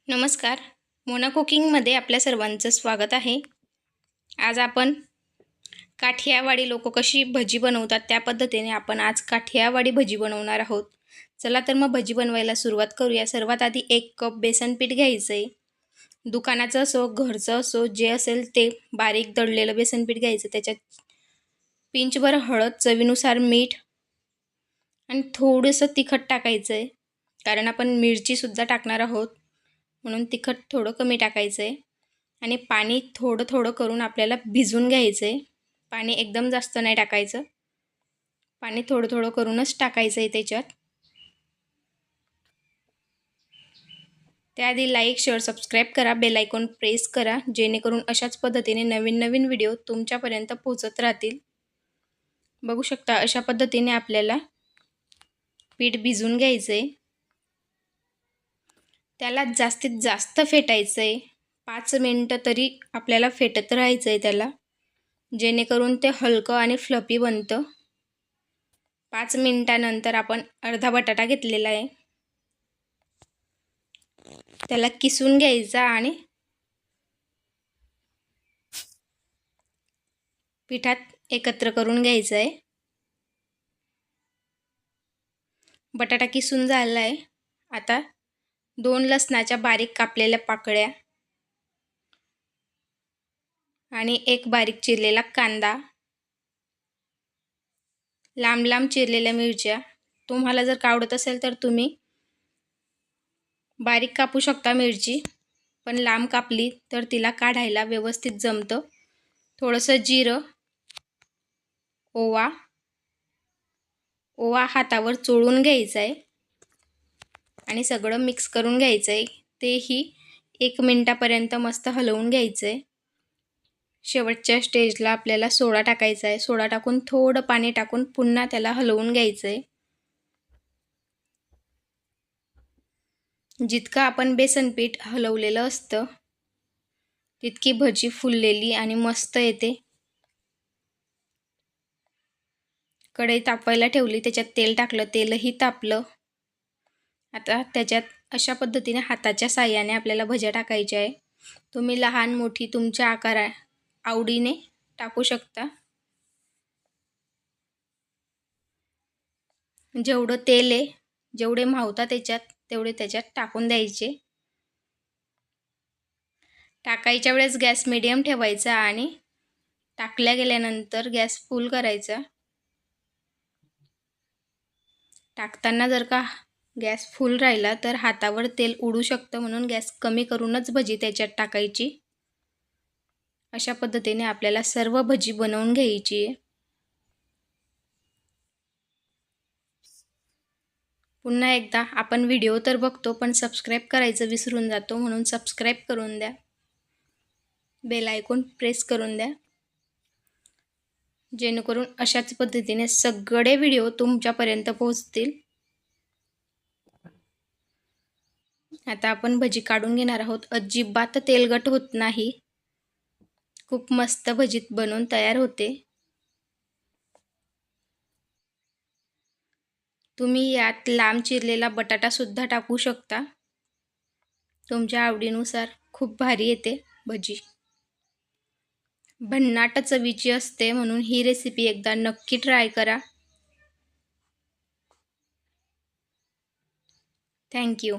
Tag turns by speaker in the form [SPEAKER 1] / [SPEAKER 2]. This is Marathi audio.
[SPEAKER 1] नमस्कार. मोना कुकिंगमध्ये आपल्या सर्वांचं स्वागत आहे. आज आपण काठियावाडी लोक कशी भजी बनवतात त्या पद्धतीने आपण आज काठियावाडी भजी बनवणार आहोत. चला तर मग भजी बनवायला सुरुवात करूया. सर्वात आधी 1 कप बेसन पीठ घ्यायचं आहे. दुकानाचं असो घरचं असो जे असेल ते बारीक दळलेलं बेसन पीठ घ्यायचं. त्याच्यात पिंचभर हळद, चवीनुसार मीठ आणि थोडंसं तिखट टाकायचं आहे, कारण आपण मिरचीसुद्धा टाकणार आहोत म्हणून तिखट थोडं कमी टाकायचं आहे. आणि पाणी थोडं थोडं करून आपल्याला भिजवून घ्यायचं आहे. पाणी एकदम जास्त नाही टाकायचं, पाणी थोडं थोडं करूनच टाकायचं आहे त्याच्यात. त्याआधी लाईक, शेअर, सबस्क्राईब करा, बेल आयकॉन प्रेस करा, जेणेकरून अशाच पद्धतीने नवीन नवीन व्हिडिओ तुमच्यापर्यंत पोहोचत राहतील. बघू शकता अशा पद्धतीने आपल्याला पीठ भिजवून घ्यायचं आहे. त्याला जास्तीत जास्त फेटायचं आहे. 5 मिनटं तरी आपल्याला फेटत राहायचं आहे त्याला, जेणेकरून ते हलकं आणि फ्लफी बनतं. 5 मिनटानंतर आपण अर्धा बटाटा घेतलेला आहे, त्याला किसून घ्यायचा आणि पिठात एकत्र करून घ्यायचं आहे. बटाटा किसून झाला आहे. आता 2 लसणाच्या बारीक कापलेल्या पाकळ्या आणि 1 बारीक चिरलेला कांदा, लांब लांब चिरलेल्या मिरच्या. तुम्हाला जर आवडत असेल तर तुम्ही बारीक कापू शकता मिरची, पण लांब कापली तर तिला काढायला व्यवस्थित जमतं. थोडंसं जिरं, ओवा हातावर चोळून घ्यायचा आहे आणि सगळं मिक्स करून घ्यायचं आहे. तेही 1 मिनटापर्यंत मस्त हलवून घ्यायचं आहे. शेवटच्या स्टेजला आपल्याला सोडा टाकायचा आहे. सोडा टाकून थोडं पाणी टाकून पुन्हा त्याला हलवून घ्यायचं आहे. जितकं आपण बेसन पीठ हलवलेलं असतं तितकी भजी फुललेली आणि मस्त येते. कढई तापायला ठेवली, त्याच्यात तेल टाकलं, तेलही तापलं. आता त्याच्यात अशा पद्धतीने हाताच्या साहाय्याने आपल्याला भज्या टाकायच्या आहे. तुम्ही लहान मोठी तुमच्या आवडीने टाकू शकता. जेवढं तेल आहे, जेवढे मावता त्याच्यात तेवढे त्याच्यात टाकून द्यायचे. टाकायच्या वेळेस गॅस मीडियम ठेवायचा आणि टाकल्या गेल्यानंतर गॅस फुल करायचा. टाकताना जर का गॅस फुल राहिला तर हातावर तेल उडू शकतं, म्हणून गॅस कमी करूनच भजी त्याच्यात टाकायची. अशा पद्धतीने आपल्याला सर्व भजी बनवून घ्यायची आहे. पुन्हा एकदा आपण व्हिडिओ तर बघतो पण सबस्क्राईब करायचं विसरून जातो, म्हणून सबस्क्राईब करून द्या, बेल आयकॉन प्रेस करून द्या, जेणेकरून अशाच पद्धतीने सगळे व्हिडिओ तुमच्यापर्यंत पोहोचतील. आता आपण भजी काढून घेणार आहोत. अजिबात तेलकट होत नाही, खूप मस्त भजी बनवून तयार होते. तुम्ही यात लांब चिरलेला बटाटासुद्धा टाकू शकता, तुमच्या आवडीनुसार. खूप भारी येते भजी, भन्नाट चवीची असते, म्हणून ही रेसिपी एकदा नक्की ट्राय करा. थँक्यू.